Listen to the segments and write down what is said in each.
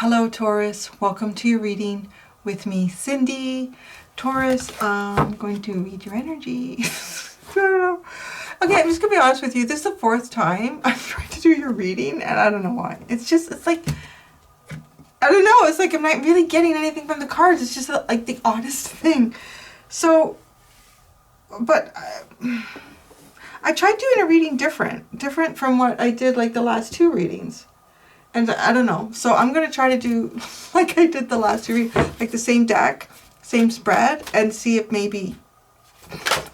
Hello Taurus, welcome to your reading with me, Cindy. Taurus, I'm going to read your energy. I don't know. Okay, I'm just going to be honest with you. This is the fourth time I'm trying to do your reading and I don't know why. It's like, I don't know. It's like I'm not really getting anything from the cards. It's just like the oddest thing. So, but I tried doing a reading different from what I did like the last two readings. And I don't know. So I'm going to try to do like I did the last two readings, like the same deck, same spread, and see if maybe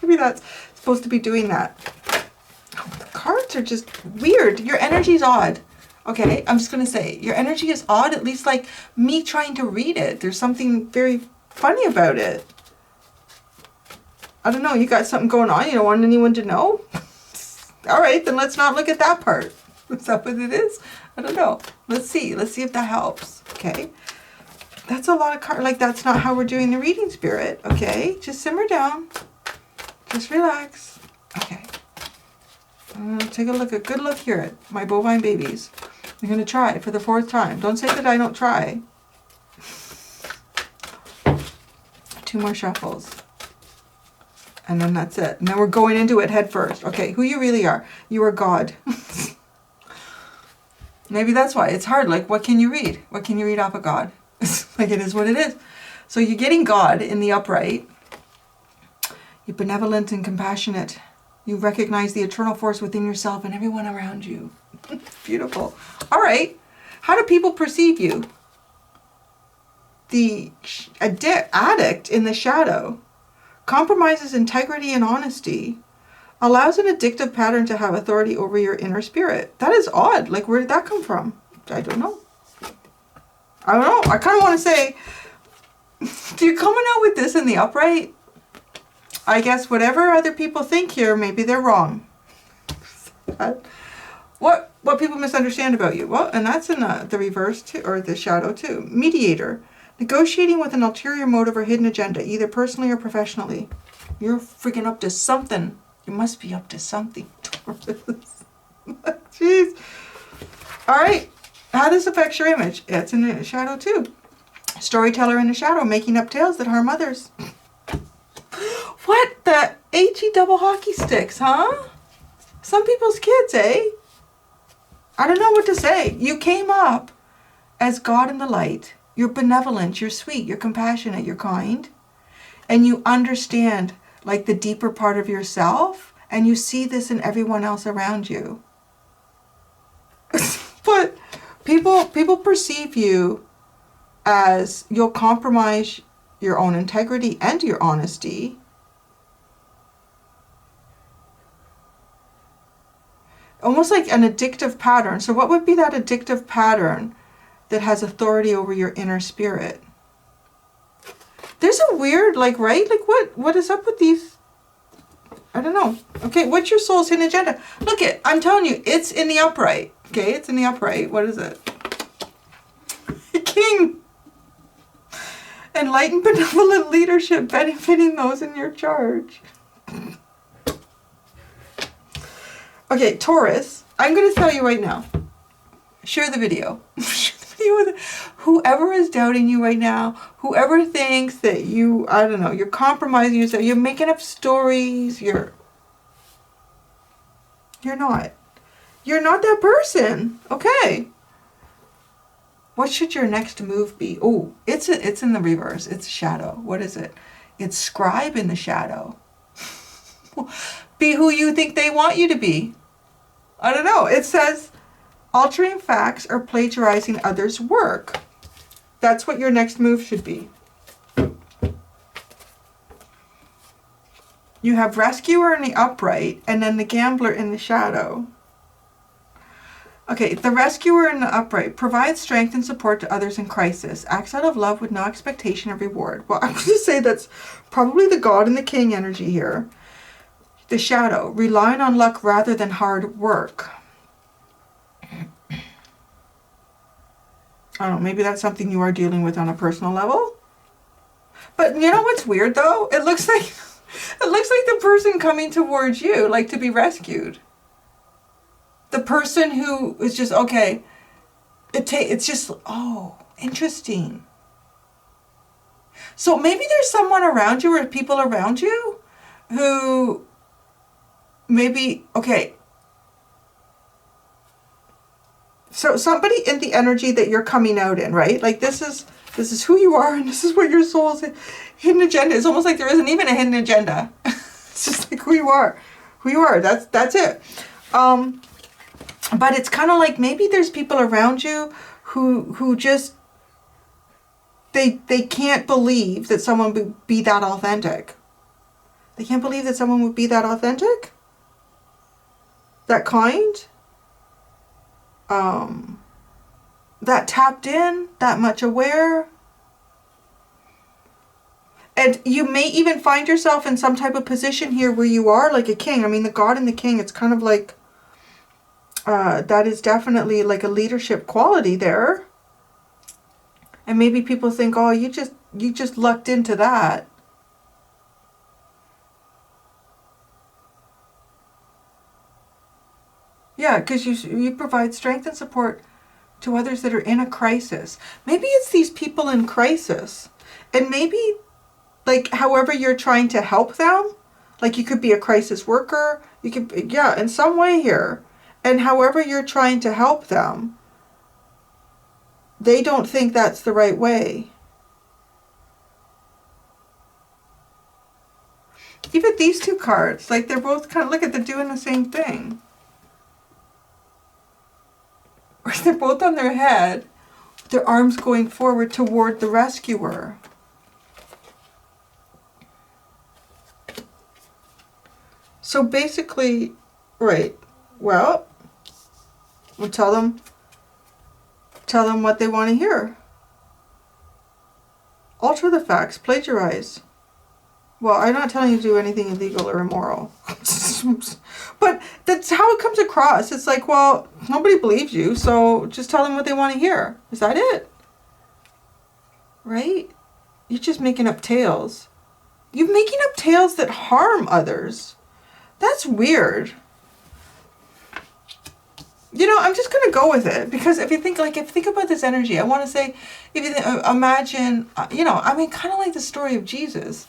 that's supposed to be doing that. Oh, the cards are just weird. Your energy's odd. Okay, I'm just going to say your energy is odd, at least like me trying to read it. There's something very funny about it. I don't know. You got something going on? You don't want anyone to know? All right, then let's not look at that part. Is that what it is? I don't know. Let's see. Let's see if that helps. Okay. That's a lot of cards. Like, that's not how we're doing the reading, Spirit. Okay. Just simmer down. Just relax. Okay. I'm going to take a look, a good look here at my bovine babies. I'm going to try for the fourth time. Don't say that I don't try. Two more shuffles. And then that's it. And then we're going into it head first. Okay. Who you really are. You are God. Maybe that's why it's hard. Like, what can you read? What can you read off of God? Like, it is what it is. So you're getting God in the upright. You're benevolent and compassionate. You recognize the eternal force within yourself and everyone around you. Beautiful. All right. How do people perceive you? The addict in the shadow compromises integrity and honesty. Allows an addictive pattern to have authority over your inner spirit. That is odd. Like, where did that come from? I don't know. I don't know. I kind of want to say, do you coming out with this in the upright? I guess whatever other people think here, maybe they're wrong. What people misunderstand about you? Well, and that's in the reverse too, or the shadow too. Mediator. Negotiating with an ulterior motive or hidden agenda, either personally or professionally. You're freaking up to something. You must be up to something, Taurus. Jeez. All right. How this affects your image? It's in the shadow too. Storyteller in the shadow, making up tales that harm others. What the HE double hockey sticks, huh? Some people's kids, eh? I don't know what to say. You came up as God in the light. You're benevolent, you're sweet, you're compassionate, you're kind. And you understand like the deeper part of yourself, and you see this in everyone else around you. But people perceive you as you'll compromise your own integrity and your honesty. Almost like an addictive pattern. So what would be that addictive pattern that has authority over your inner spirit? There's a weird, like, right? Like, what is up with these? I don't know. Okay, what's your soul's hidden agenda? Look it, I'm telling you, it's in the upright. Okay, it's in the upright. What is it? King. Enlightened, benevolent leadership, benefiting those in your charge. Okay, Taurus, I'm going to tell you right now. Share the video. Whoever is doubting you right now, whoever thinks that you, I don't know, you're compromising yourself, you're making up stories, you're not. You're not that person. Okay. What should your next move be? Oh, it's in the reverse. It's shadow. What is it? It's scribe in the shadow. Be who you think they want you to be. I don't know. It says altering facts or plagiarizing others' work. That's what your next move should be. You have rescuer in the upright and then the gambler in the shadow. Okay, the rescuer in the upright provides strength and support to others in crisis. Acts out of love with no expectation of reward. Well, I'm going to say that's probably the God and the King energy here. The shadow, relying on luck rather than hard work. I don't know, maybe that's something you are dealing with on a personal level. But you know what's weird though? It looks like the person coming towards you, like to be rescued. The person who is just, okay, it's just, oh, Interesting. So maybe there's someone around you or people around you who maybe, okay. So somebody in the energy that you're coming out in, right? Like this is who you are and this is what your soul's hidden agenda is. Almost like there isn't even a hidden agenda. It's just like who you are. Who you are. That's it. But it's kind of like maybe there's people around you who just they can't believe that someone would be that authentic. They can't believe that someone would be that authentic, that kind, that tapped in, that much aware. And you may even find yourself in some type of position here where you are like a king. I mean, the God and the king, it's kind of like, that is definitely like a leadership quality there. And maybe people think, oh, you just lucked into that. Yeah, because you provide strength and support to others that are in a crisis. Maybe it's these people in crisis. And maybe, like, however you're trying to help them, like you could be a crisis worker, you could, yeah, in some way here. And however you're trying to help them, they don't think that's the right way. Even these two cards, like they're both kind of, look at, they're doing the same thing. Or they're both on their head, with their arms going forward toward the rescuer. So basically, right, well, we'll tell them what they want to hear. Alter the facts, plagiarize. Well, I'm not telling you to do anything illegal or immoral. But that's how it comes across. It's like, well, nobody believes you, so just tell them what they want to hear. Is that it? Right? You're just making up tales. You're making up tales that harm others. That's weird. You know, I'm just going to go with it, because if you think about this energy, I want to say, if you imagine, you know, I mean, kind of like the story of Jesus.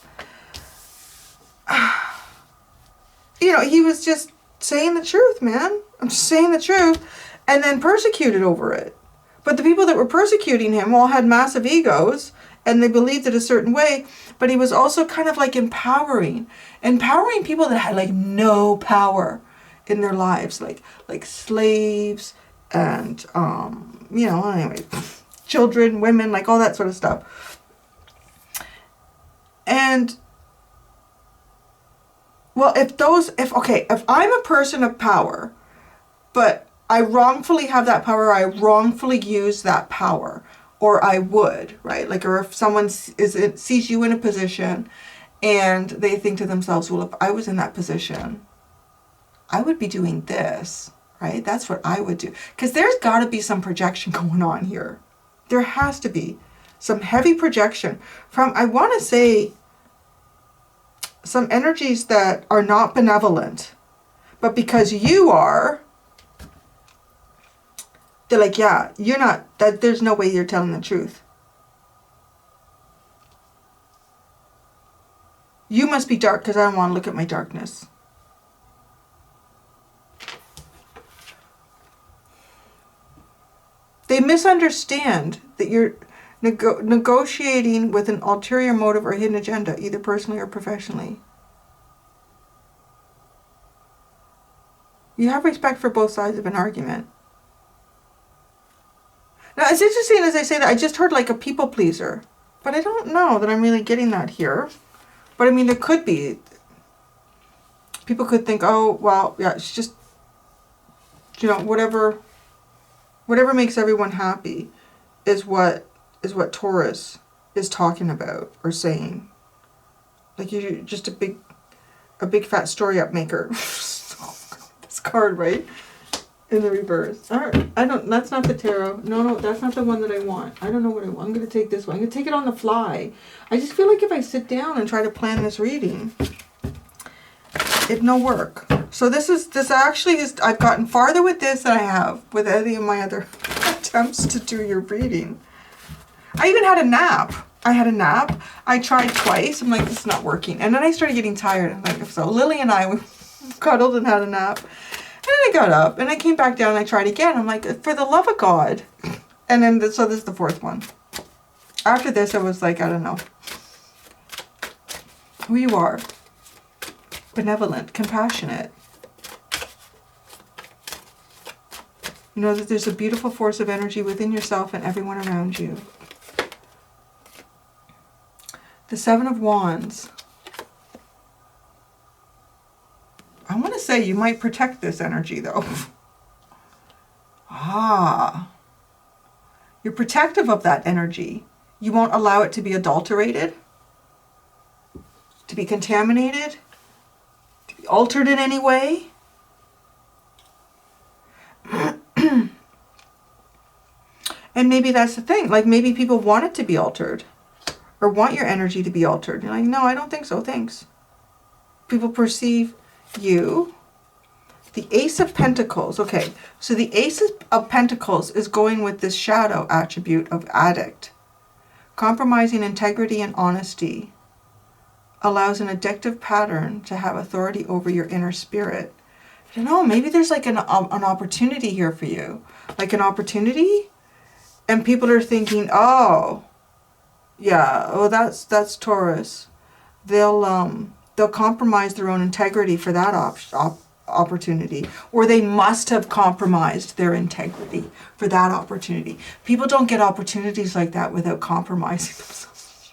You know, he was just saying the truth, man. I'm just saying the truth, and then persecuted over it. But the people that were persecuting him all had massive egos, and they believed it a certain way. But he was also kind of like empowering people that had like no power in their lives, like slaves and you know, anyway, children, women, like all that sort of stuff. And well, if I'm a person of power, but I wrongfully have that power, I wrongfully use that power, or I would, right? Like, or if someone sees you in a position and they think to themselves, well, if I was in that position, I would be doing this, right? That's what I would do. Because there's got to be some projection going on here. There has to be some heavy projection from, I want to say, some energies that are not benevolent. But because you are, they're like, yeah, you're not, that there's no way you're telling the truth. You must be dark because I don't want to look at my darkness. They misunderstand that you're negotiating with an ulterior motive or hidden agenda, either personally or professionally. You have respect for both sides of an argument. Now, it's interesting as I say that, I just heard like a people pleaser, but I don't know that I'm really getting that here. But I mean, there could be. People could think, oh, well, yeah, it's just, you know, whatever makes everyone happy is what Taurus is talking about or saying. Like, you're just a big fat story up maker. This card, right? In the reverse. All right. That's not the tarot. No, that's not the one that I want. I don't know what I want. I'm going to take this one. I'm going to take it on the fly. I just feel like if I sit down and try to plan this reading, it no work. So this actually is, I've gotten farther with this than I have with any of my other attempts to do your reading. I even had a nap. I tried twice. I'm like, this is not working. And then I started getting tired. I'm like, so Lily and I, we cuddled and had a nap. And then I got up and I came back down and I tried again. I'm like, for the love of God. And then, so this is the fourth one. After this, I was like, I don't know who you are. Benevolent, compassionate. You know that there's a beautiful force of energy within yourself and everyone around you. The Seven of Wands. I want to say you might protect this energy though. You're protective of that energy. You won't allow it to be adulterated, to be contaminated, to be altered in any way. And maybe that's the thing. Like maybe people want it to be altered or want your energy to be altered. You're like, no, I don't think so. Thanks. People perceive you. The Ace of Pentacles. Okay, so the Ace of Pentacles is going with this shadow attribute of addict. Compromising integrity and honesty allows an addictive pattern to have authority over your inner spirit. I don't know, maybe there's like an opportunity here for you. Like an opportunity, and people are thinking, oh, yeah, oh, that's Taurus. They'll compromise their own integrity for that opportunity, or they must have compromised their integrity for that opportunity. People don't get opportunities like that without compromising themselves.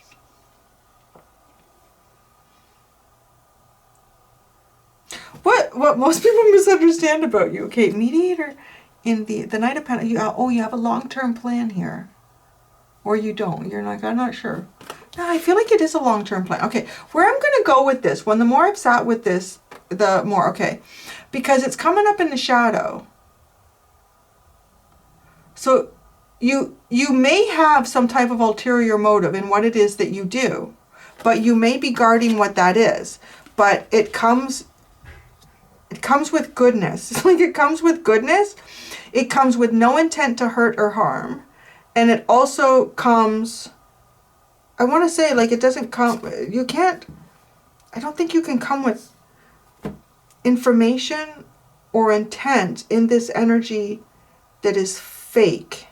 What most people misunderstand about you. Okay, mediator in the Knight of Pentacles. You have a long-term plan here, or you don't. You're like, I'm not sure. No, I feel like it is a long-term plan. Okay, where I'm going to go with this, when the more I've sat with this, the more, okay, because it's coming up in the shadow. So you may have some type of ulterior motive in what it is that you do, but you may be guarding what that is. But it comes with goodness. Like it comes with goodness. It comes with no intent to hurt or harm. And it also comes, I want to say, like, it doesn't come, you can't, I don't think you can come with information or intent in this energy that is fake.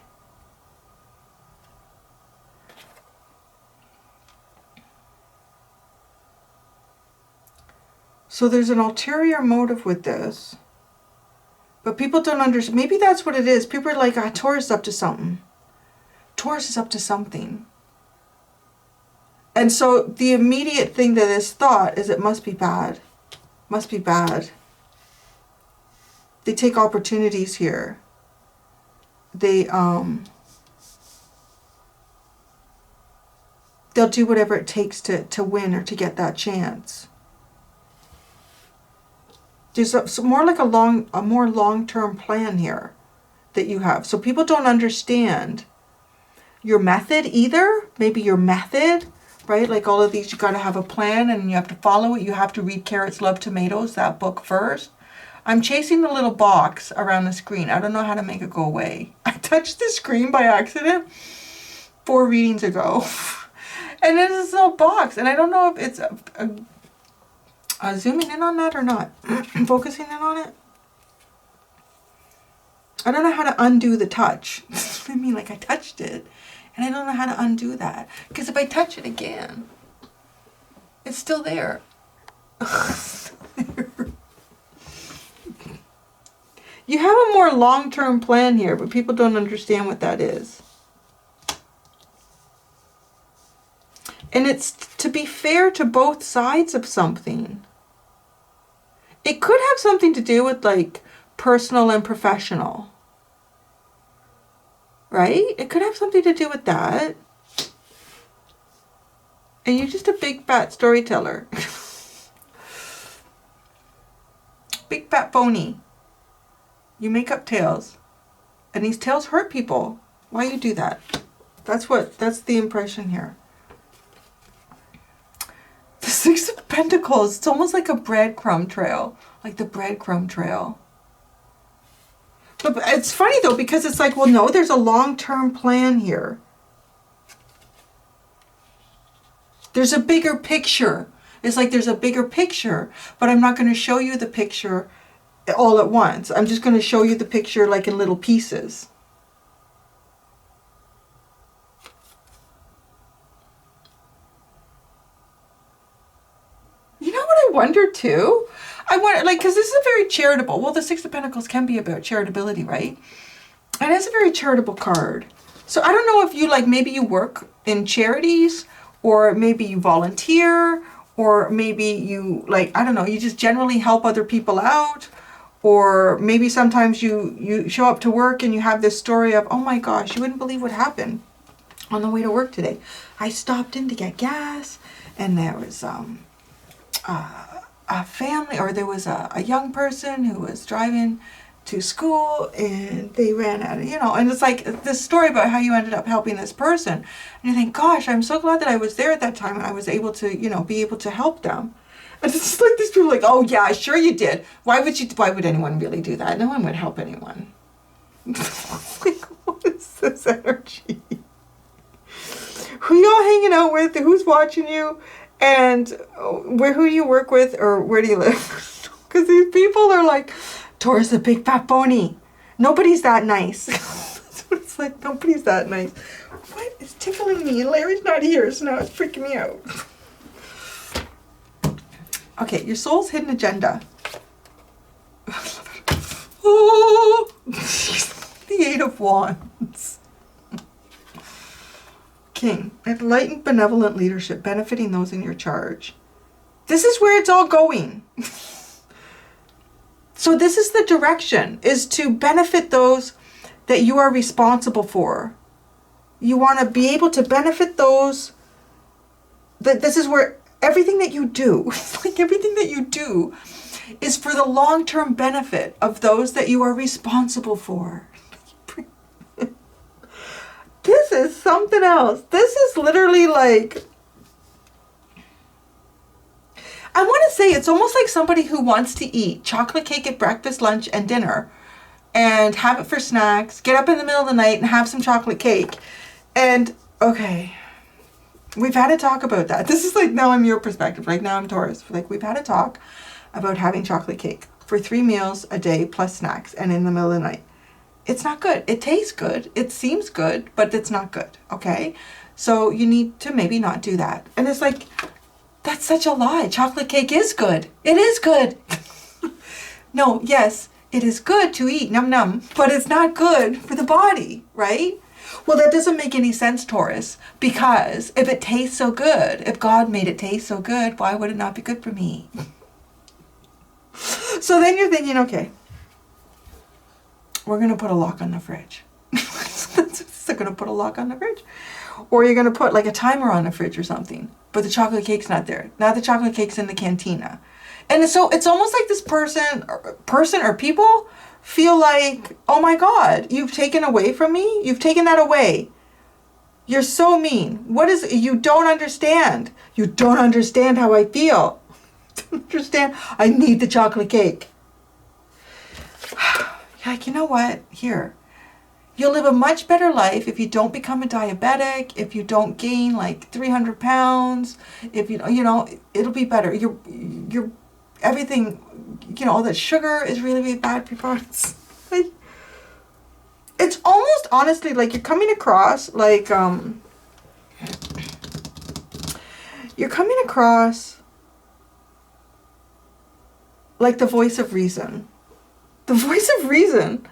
So there's an ulterior motive with this, but people don't understand. Maybe that's what it is. People are like, Taurus is up to something. Taurus is up to something. And so the immediate thing that is thought is it must be bad. Must be bad. They take opportunities here. They'll do whatever it takes to win or to get that chance. There's more like a more long-term plan here that you have. So people don't understand your method either. Maybe your method, right? Like all of these, you got to have a plan and you have to follow it. You have to read Carrots Love Tomatoes, that book first. I'm chasing the little box around the screen. I don't know how to make it go away. I touched the screen by accident 4 readings ago. And there's this little box. And I don't know if it's zooming in on that or not. Focusing in on it. I don't know how to undo the touch. I mean, like I touched it. And I don't know how to undo that. Because if I touch it again, it's still there. You have a more long-term plan here, but people don't understand what that is. And it's to be fair to both sides of something. It could have something to do with like personal and professional. Right? It could have something to do with that. And you're just a big fat storyteller. Big fat phony. You make up tales. And these tales hurt people. Why you do that? That's the impression here. The Six of Pentacles, it's almost like a breadcrumb trail. Like the breadcrumb trail. But it's funny though, because it's like, well, no, there's a long-term plan here. There's a bigger picture. It's like there's a bigger picture, but I'm not going to show you the picture all at once. I'm just going to show you the picture like in little pieces. You know what I wonder too? I wonder, like, because this is a very charitable, well, the Six of Pentacles can be about charitability, right? And it's a very charitable card. So I don't know if you, like, maybe you work in charities, or maybe you volunteer, or maybe you, like, I don't know, you just generally help other people out. Or maybe sometimes you show up to work and you have this story of, oh my gosh, you wouldn't believe what happened on the way to work today. I stopped in to get gas, and there was a family, or there was a young person who was driving to school, and they ran out of, and it's like this story about how you ended up helping this person. And you think, gosh, I'm so glad that I was there at that time and I was able to, be able to help them. And it's just like these people are like, oh yeah, sure you did. Why would anyone really do that? No one would help anyone. Like, what is this energy? Who y'all hanging out with? Who's watching you? And who do you work with, or where do you live? Because these people are like, Taurus, a big fat pony. Nobody's that nice. That's what it's like. Nobody's that nice. What is tickling me? Larry's not here, so now it's freaking me out. Okay, your soul's hidden agenda. Oh, the Eight of Wands. King, enlightened benevolent leadership, benefiting those in your charge. This is where it's all going. So this is the direction, is to benefit those that you are responsible for. You want to be able to benefit those. This is where everything that you do, like everything that you do, is for the long-term benefit of those that you are responsible for. This is something else. This is literally like, I want to say it's almost like somebody who wants to eat chocolate cake at breakfast, lunch, and dinner, and have it for snacks, get up in the middle of the night and have some chocolate cake. And, okay, we've had a talk about that. This is like, now I'm your perspective. Like, now I'm Taurus. Like, we've had a talk about having chocolate cake for 3 meals a day plus snacks and in the middle of the night. It's not good. It tastes good. It seems good, but it's not good. Okay? So you need to maybe not do that. And it's like, that's such a lie. Chocolate cake is good. It is good. No, yes, it is good to eat, num num, but it's not good for the body, right? Well, that doesn't make any sense, Taurus, because if it tastes so good, if God made it taste so good, why would it not be good for me? So then you're thinking, okay, we're going to put a lock on the fridge. They're going to put a lock on the fridge. Or you're going to put like a timer on the fridge or something, but the chocolate cake's not there. Now the chocolate cake's in the cantina. And so it's almost like this person or people feel like, oh my God, you've taken away from me. You've taken that away. You're so mean. What is it? You don't understand. You don't understand how I feel. Don't understand. I need the chocolate cake. Like, you know what? Here. You'll live a much better life if you don't become a diabetic, if you don't gain like 300 pounds, if it'll be better. You're everything, all that sugar is really, really bad for your bodies. Like, it's almost honestly like you're coming across like, like the voice of reason. The voice of reason.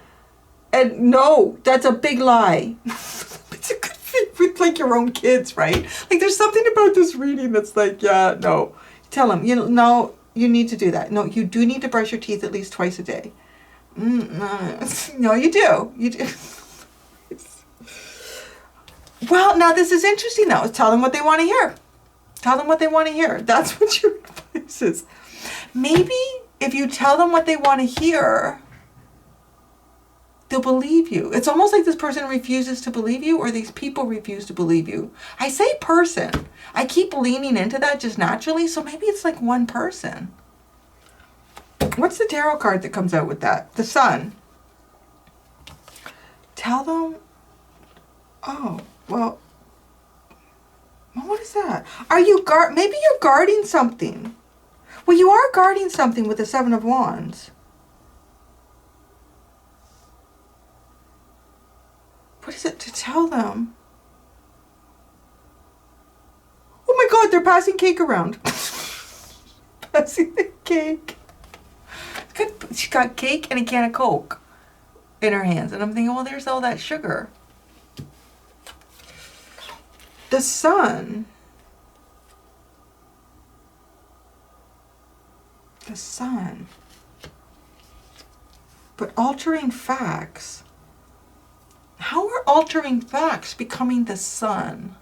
And no, that's a big lie. It's a good thing with like your own kids, right? Like there's something about this reading that's like, yeah, no. Tell them, no, you need to do that. No, you do need to brush your teeth at least twice a day. No, you do. You do. Well, now this is interesting though. Tell them what they want to hear. Tell them what they want to hear. That's what your advice is. Maybe if you tell them what they want to hear, they'll believe you. It's almost like this person refuses to believe you, or these people refuse to believe you. I say person. I keep leaning into that just naturally, so maybe it's like one person. What's the tarot card that comes out with that? The Sun. Tell them, oh, well, what is that? Are you maybe you're guarding something. Well, you are guarding something with the Seven of Wands. What is it to tell them? Oh my God, they're passing cake around. Passing the cake. She's got cake and a can of Coke in her hands. And I'm thinking, well, there's all that sugar. The Sun. The Sun. But altering facts. How are altering facts becoming the Sun?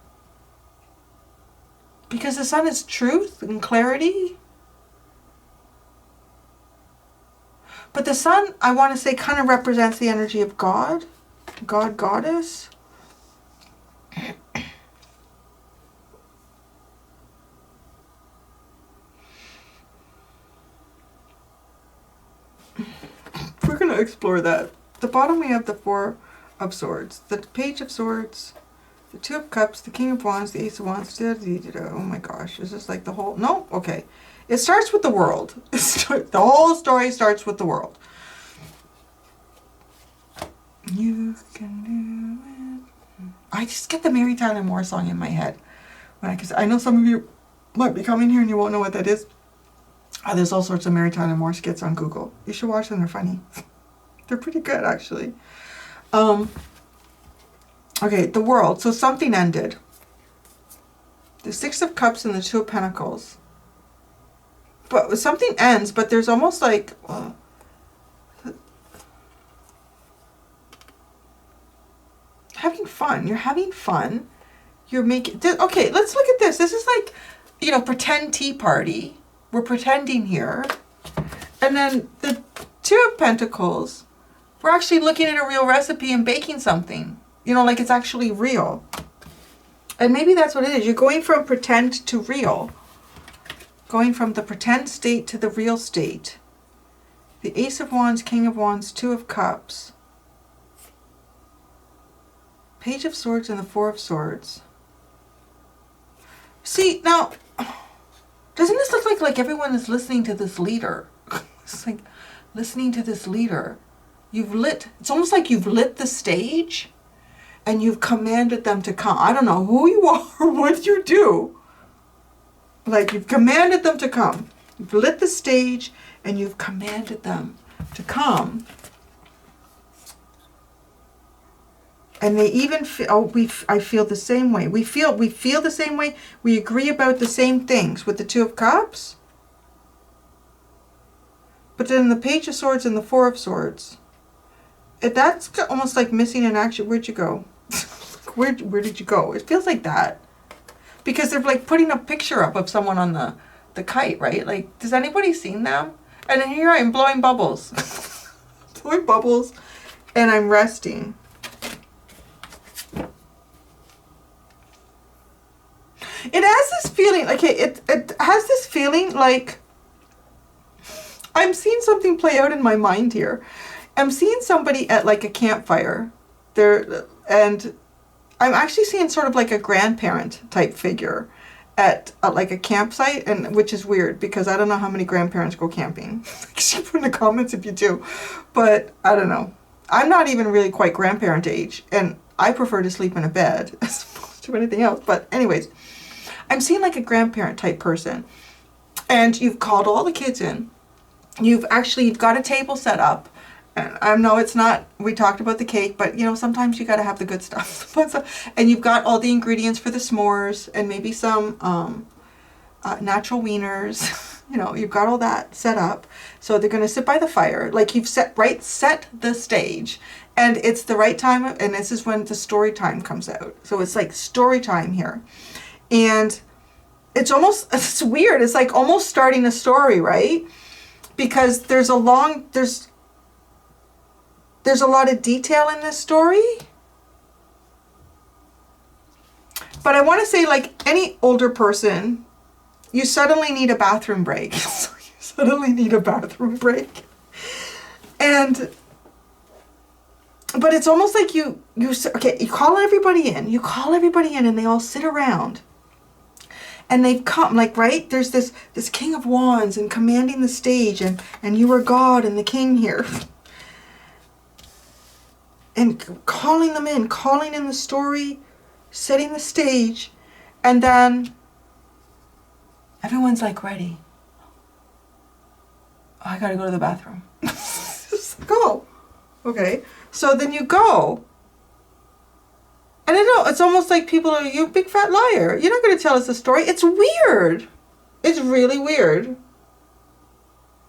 Because the Sun is truth and clarity. But the Sun, I want to say, kind of represents the energy of God. God, Goddess. We're going to explore that. At the bottom we have the Four of Swords, the Page of Swords, the Two of Cups, the King of Wands, the Ace of Wands. Oh my gosh, is this like the whole... No? Okay. It starts with the world. The whole story starts with the world. You can do it. I just get the Mary Tyler Moore song in my head. Because I know some of you might be coming here and you won't know what that is. There's all sorts of Mary Tyler Moore skits on Google. You should watch them. They're funny. They're pretty good, actually. Okay, the world. So something ended. The Six of Cups and the Two of Pentacles. But something ends, but there's almost like... having fun. You're having fun. You're making... Okay, let's look at this. This is like, you know, pretend tea party. We're pretending here. And then the Two of Pentacles, we're actually looking at a real recipe and baking something. You know, like it's actually real. And maybe that's what it is. You're going from pretend to real. Going from the pretend state to the real state. The Ace of Wands, King of Wands, Two of Cups. Page of Swords and the Four of Swords. See, now... Doesn't this look like everyone is listening to this leader? It's like listening to this leader. It's almost like you've lit the stage and you've commanded them to come. I don't know who you are or what you do. Like you've commanded them to come. You've lit the stage and you've commanded them to come. And they even feel, I feel the same way. We feel the same way. We agree about the same things with the Two of Cups. But then the Page of Swords and the Four of Swords. That's almost like missing in action. Where'd you go? Where did you go? It feels like that. Because they're like putting a picture up of someone on the kite, right? Like, does anybody seen them? And then here I am blowing bubbles. Blowing bubbles. And I'm resting. It has this feeling, okay, it has this feeling like I'm seeing something play out in my mind here. I'm seeing somebody at like a campfire there, and I'm actually seeing sort of like a grandparent type figure at like a campsite, and which is weird because I don't know how many grandparents go camping. Put in the comments if you do, but I don't know. I'm not even really quite grandparent age, and I prefer to sleep in a bed as opposed to anything else. But anyways, I'm seeing like a grandparent type person, and you've called all the kids in. You've got a table set up, and I know it's not, we talked about the cake, but you know, sometimes you got to have the good stuff. And you've got all the ingredients for the s'mores and maybe some natural wieners. You know, you've got all that set up. So they're going to sit by the fire. Like you've set the stage, and it's the right time. And this is when the story time comes out. So it's like story time here. And it's weird. It's like almost starting a story, right? Because there's a lot of detail in this story. But I want to say, like any older person, you suddenly need a bathroom break. And but it's almost like you call everybody in. You call everybody in and they all sit around. And they've come, like, right? There's this King of Wands and commanding the stage, and you are God and the King here. And calling them in, calling in the story, setting the stage, and then everyone's like ready. Oh, I gotta go to the bathroom. Just go. Okay. So then you go. And I know, it's almost like people are, you big fat liar. You're not going to tell us a story. It's weird. It's really weird.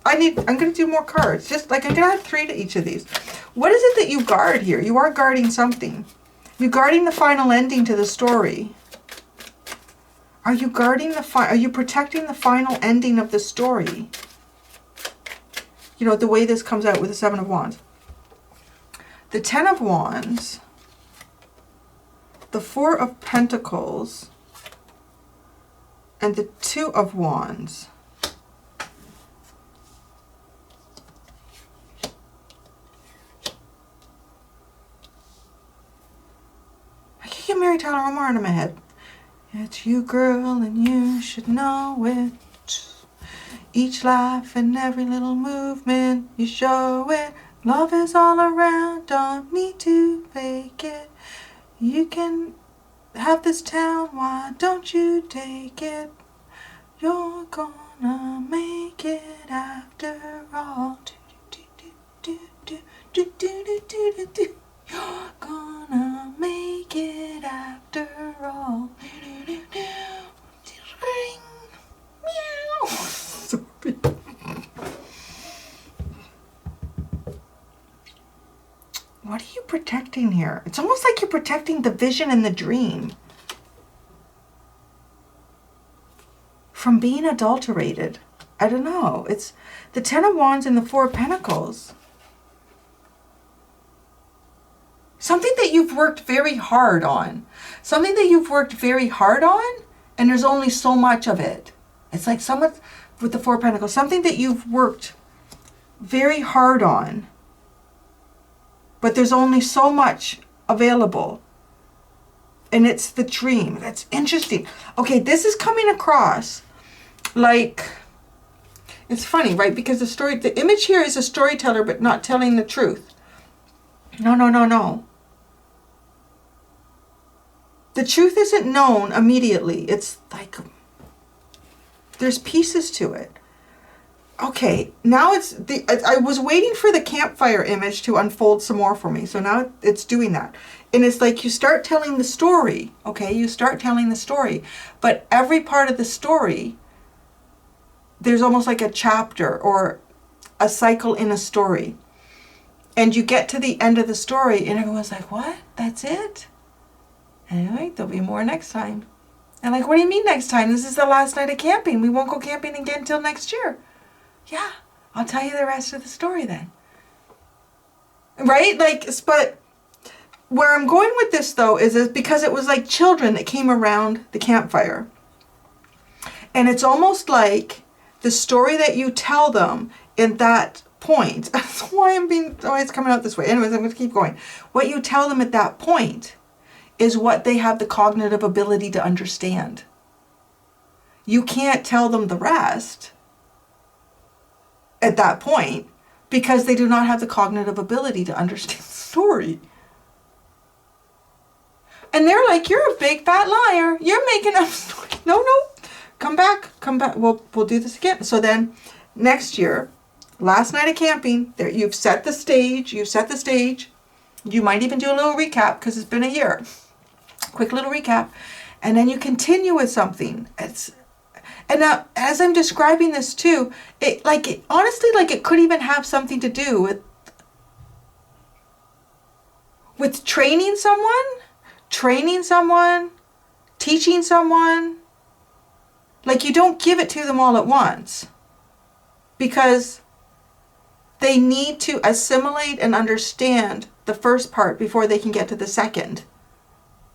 I'm going to do more cards. Just like, I'm going to add 3 to each of these. What is it that you guard here? You are guarding something. You're guarding the final ending to the story. Are you guarding are you protecting the final ending of the story? You know, the way this comes out with the 7 of Wands. The 10 of Wands, the 4 of Pentacles, and the 2 of Wands. I can't get Mary Tyler Moore out of my head. It's you, girl, and you should know it. Each laugh and every little movement, you show it. Love is all around, don't need to fake it. You can have this town, why don't you take it? You're gonna make it after all. You're gonna make it after all. Sorry. What are you protecting here? It's almost like you're protecting the vision and the dream from being adulterated. I don't know. It's the 10 of Wands and the 4 of Pentacles. Something that you've worked very hard on. Something that you've worked very hard on, and there's only so much of it. It's like someone with the 4 of Pentacles. Something that you've worked very hard on, but there's only so much available. And it's the dream. That's interesting. Okay, this is coming across like, it's funny, right? Because the image here is a storyteller, but not telling the truth. No, no, no, no. The truth isn't known immediately. It's like, there's pieces to it. Okay, now I was waiting for the campfire image to unfold some more for me. So now it's doing that. And it's like you start telling the story, okay? You start telling the story. But every part of the story, there's almost like a chapter or a cycle in a story. And you get to the end of the story and everyone's like, what? That's it? Anyway, there'll be more next time. And like, what do you mean next time? This is the last night of camping. We won't go camping again until next year. Yeah, I'll tell you the rest of the story then. Right? Like, but where I'm going with this though is because it was like children that came around the campfire. And it's almost like the story that you tell them in that point. That's why it's coming out this way. Anyways, I'm going to keep going. What you tell them at that point is what they have the cognitive ability to understand. You can't tell them the rest at that point because they do not have the cognitive ability to understand the story. And they're like, you're a big fat liar. You're making up stories. No, no. Come back. We'll do this again. So then next year, last night of camping, there you've set the stage. You might even do a little recap because it's been a year. Quick little recap. And then you continue with something. And now, as I'm describing this too, honestly, it could even have something to do with training someone, teaching someone. Like, you don't give it to them all at once because they need to assimilate and understand the first part before they can get to the second.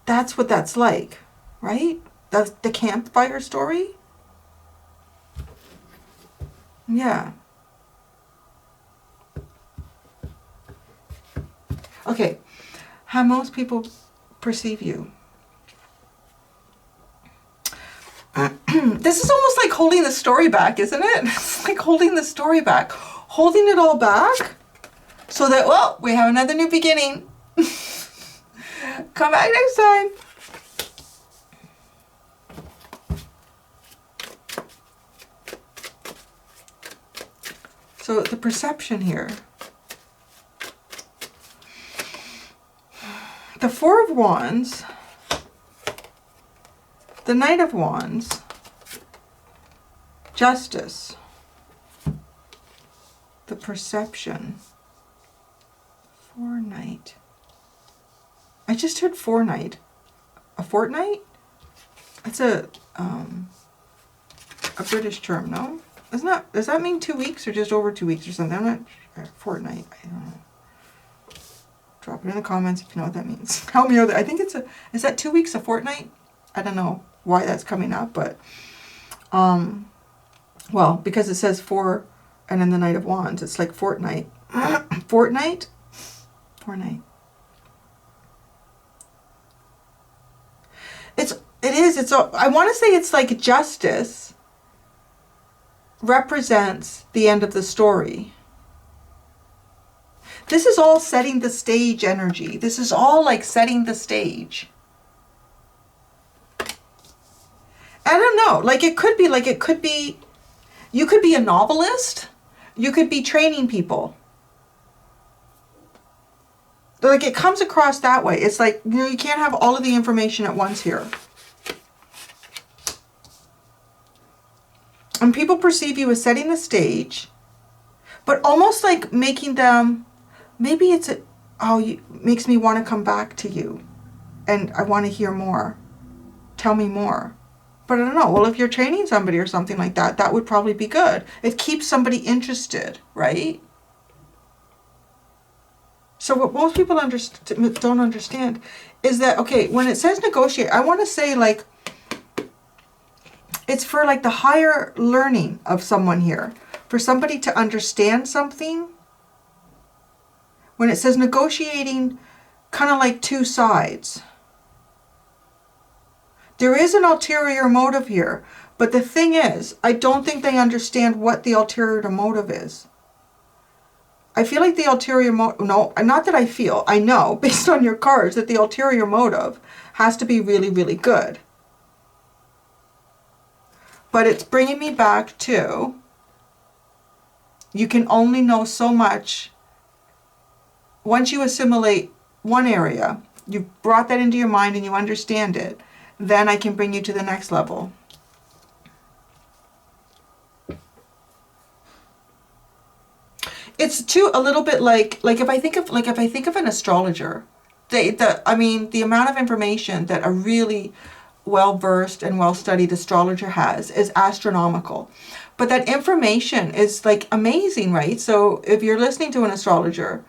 That's what that's like, right? The campfire story. Yeah. Okay. How most people perceive you. this is almost like holding the story back, isn't it? It's like holding the story back. Holding it all back so that, well, we have another new beginning. Come back next time. So the perception here. The Four of Wands, the Knight of Wands, Justice, the perception, Fortnight. I just heard fortnight. A fortnight? That's a British term, no? Isn't that, does that mean 2 weeks or just over 2 weeks or something? I'm not sure. Fortnight. I don't know. Drop it in the comments if you know what that means. Help me out. I think it's a, is that 2 weeks a fortnight? I don't know why that's coming up, but, well, because it says four and then the Knight of Wands, it's like fortnight. Fortnight? Fortnight. I want to say it's like justice represents the end of the story. This is all setting the stage energy. This is all like setting the stage. I don't know. Like it could be, you could be a novelist. You could be training people. Like it comes across that way. It's like, you know, you can't have all of the information at once here. And people perceive you as setting the stage, but almost like making them, maybe it's a, oh, makes me want to come back to you. And I want to hear more. Tell me more. But I don't know. Well, if you're training somebody or something like that, that would probably be good. It keeps somebody interested, right? So what most people don't understand is that, okay, when it says negotiate, I want to say like, it's for like the higher learning of someone here. For somebody to understand something. When it says negotiating, kind of like two sides. There is an ulterior motive here. But the thing is, I don't think they understand what the ulterior motive is. I feel like the ulterior motive, no, not that I feel, I know, based on your cards, that the ulterior motive has to be really, really good. But it's bringing me back to, you can only know so much. Once you assimilate one area, you've brought that into your mind and you understand it, then I can bring you to the next level. It's too a little bit like if I think of an astrologer, the amount of information that a really well-versed and well-studied astrologer has is astronomical. But that information is like amazing, right? So if you're listening to an astrologer,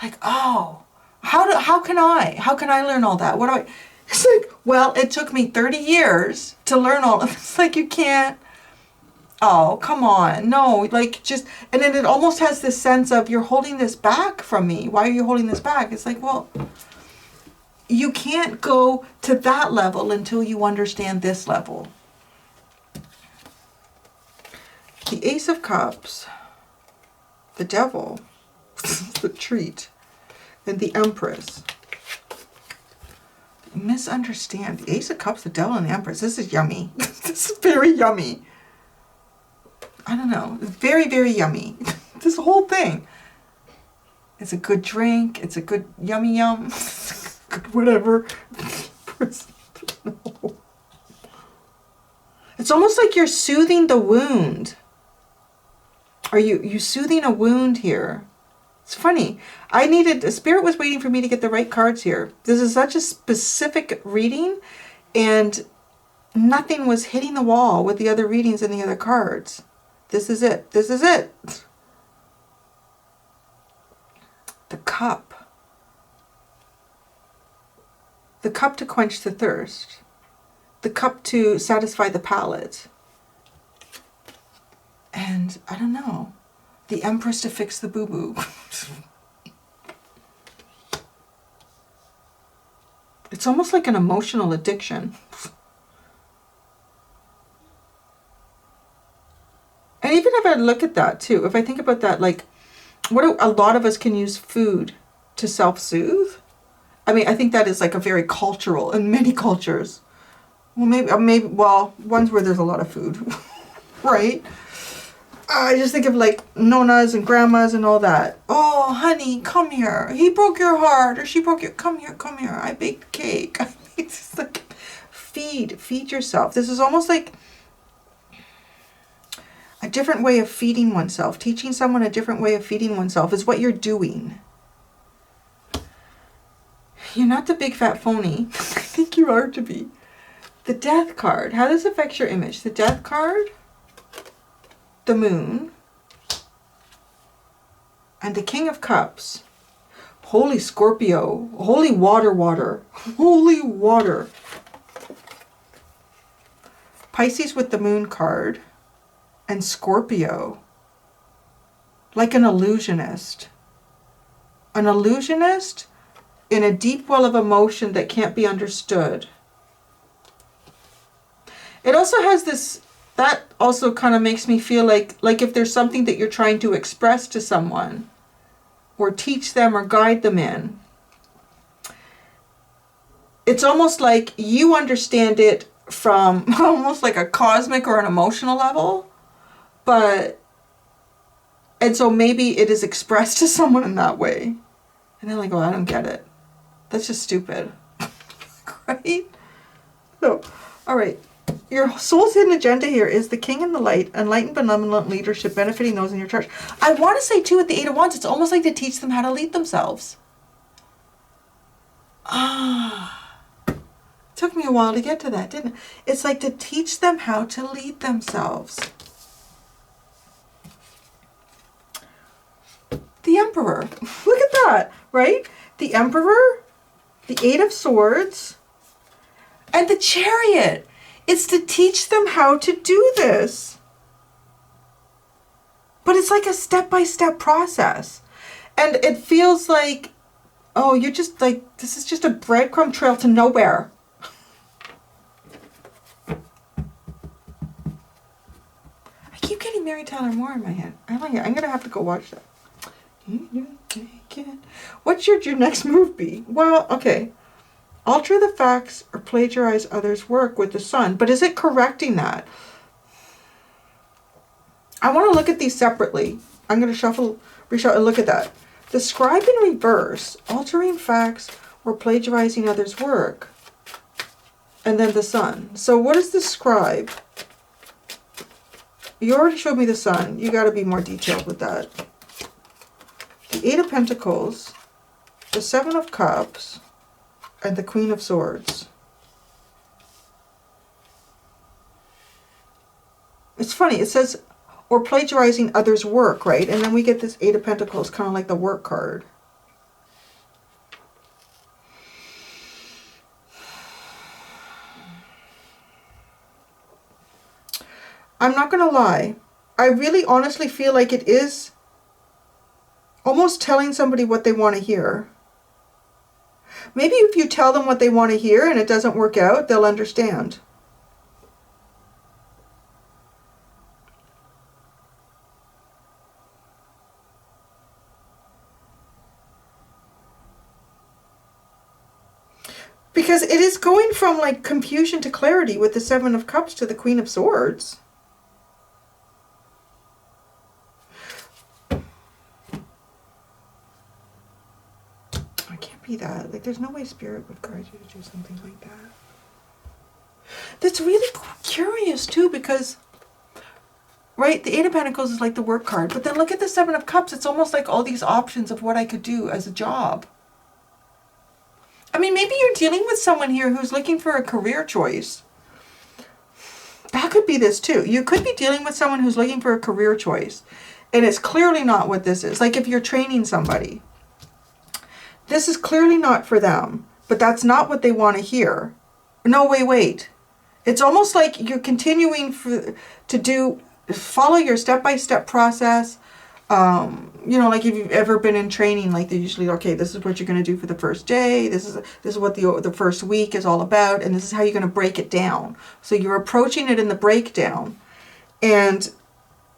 you're like, oh, how can I learn all that? What do I, it's like, well, it took me 30 years to learn all of this. It's like, you can't, oh, come on. No, like just, and then it almost has this sense of, you're holding this back from me. Why are you holding this back? It's like, well, you can't go to that level until you understand this level. The Ace of Cups, the Devil, the Treat, and the Empress. Misunderstand. The Ace of Cups, the Devil, and the Empress. This is yummy. This is very yummy. I don't know. It's very, very yummy. This whole thing. It's a good drink. It's a good yummy yum. Good whatever. No. It's almost like you're soothing the wound. Are you soothing a wound here? It's funny. Spirit was waiting for me to get the right cards here. This is such a specific reading, and nothing was hitting the wall with the other readings and the other cards. This is it. This is it. The cup. The cup to quench the thirst. The cup to satisfy the palate. And I don't know. The Empress to fix the boo-boo. It's almost like an emotional addiction. And even if I look at that too, if I think about that, like, a lot of us can use food to self-soothe. I mean, I think that is like a very cultural, in many cultures. Well, maybe, ones where there's a lot of food, right? I just think of like nonas and grandmas and all that. Oh, honey, come here. He broke your heart, or she broke your, come here. I baked cake. It's just like, feed yourself. This is almost like a different way of feeding oneself. Teaching someone a different way of feeding oneself is what you're doing. You're not the big fat phony. I think you are to be. The Death card. How does this affect your image? The Death card, the Moon, and the King of Cups. Holy Scorpio. Holy water. Holy water. Pisces with the Moon card. And Scorpio. Like an illusionist. An illusionist in a deep well of emotion that can't be understood. It also has this, that also kind of makes me feel like if there's something that you're trying to express to someone, or teach them or guide them in, it's almost like you understand it from almost like a cosmic or an emotional level, and so maybe it is expressed to someone in that way. And they're like, oh, I don't get it. That's just stupid. Right? So, all right. Your soul's hidden agenda here is the King in the Light, enlightened, benevolent leadership, benefiting those in your charge. I want to say, too, with the Eight of Wands, it's almost like to teach them how to lead themselves. It took me a while to get to that, didn't it? It's like to teach them how to lead themselves. The Emperor. Look at that, right? The Emperor, the Eight of Swords, and the Chariot. It's to teach them how to do this. But it's like a step-by-step process. And it feels like, oh, you're just like, this is just a breadcrumb trail to nowhere. I keep getting Mary Tyler Moore in my head. I'm going to have to go watch that. What should your next move be? Well, okay. Alter the facts or plagiarize others' work with the Sun. But is it correcting that? I want to look at these separately. I'm going to reshuffle and look at that. The Scribe in reverse, altering facts or plagiarizing others' work. And then the Sun. So what is the Scribe? You already showed me the Sun. You got to be more detailed with that. The Eight of Pentacles, the Seven of Cups, and the Queen of Swords. It's funny, it says, or plagiarizing others' work, right? And then we get this Eight of Pentacles, kind of like the work card. I'm not going to lie. I really honestly feel like it is almost telling somebody what they want to hear. Maybe if you tell them what they want to hear and it doesn't work out, they'll understand. Because it is going from like confusion to clarity with the Seven of Cups to the Queen of Swords. Be that. Like, there's no way Spirit would guide you to do something like that. That's really curious, too, because, right, the Eight of Pentacles is like the work card. But then look at the Seven of Cups. It's almost like all these options of what I could do as a job. I mean, maybe you're dealing with someone here who's looking for a career choice. That could be this, too. You could be dealing with someone who's looking for a career choice. And it's clearly not what this is. Like if you're training somebody. This is clearly not for them, but that's not what they want to hear. No, wait. It's almost like you're continuing to follow your step-by-step process. You know, like if you've ever been in training, like they're usually, okay, this is what you're going to do for the first day. This is what the first week is all about. And this is how you're going to break it down. So you're approaching it in the breakdown. And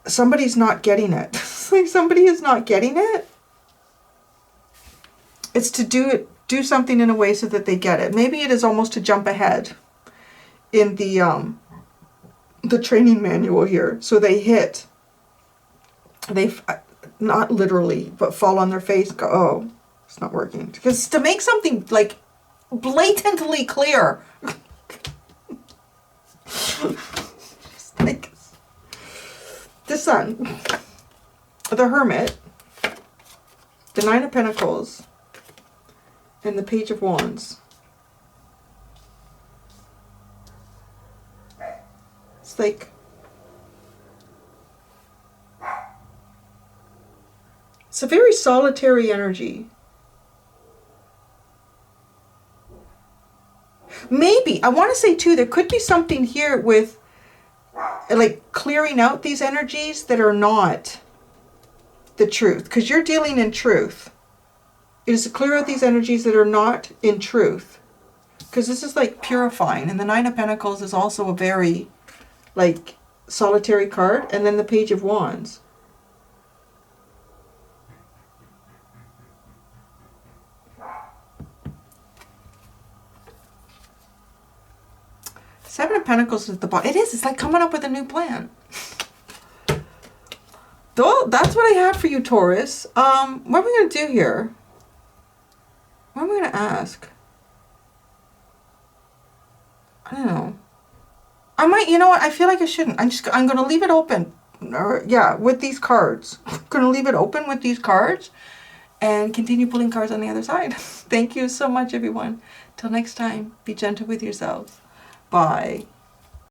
somebody's not getting it. Like somebody is not getting it. It's to do something in a way so that they get it. Maybe it is almost to jump ahead in the training manual here. So they not literally, but fall on their face, go, oh, it's not working. Because to make something like blatantly clear, like the Sun, the Hermit, the Nine of Pentacles, and the Page of Wands. It's like, it's a very solitary energy. Maybe, I want to say too, there could be something here with like clearing out these energies that are not the truth. Because you're dealing in truth. It is to clear out these energies that are not in truth. Because this is like purifying. And the Nine of Pentacles is also a very like solitary card. And then the Page of Wands. Seven of Pentacles is at the bottom. It is. It's like coming up with a new plan. Though that's what I had for you, Taurus. What are we going to do here? What am I going to ask? I don't know. I might, you know what? I feel like I shouldn't. I'm going to leave it open. Yeah, with these cards. I'm going to leave it open with these cards and continue pulling cards on the other side. Thank you so much, everyone. Till next time, be gentle with yourselves. Bye.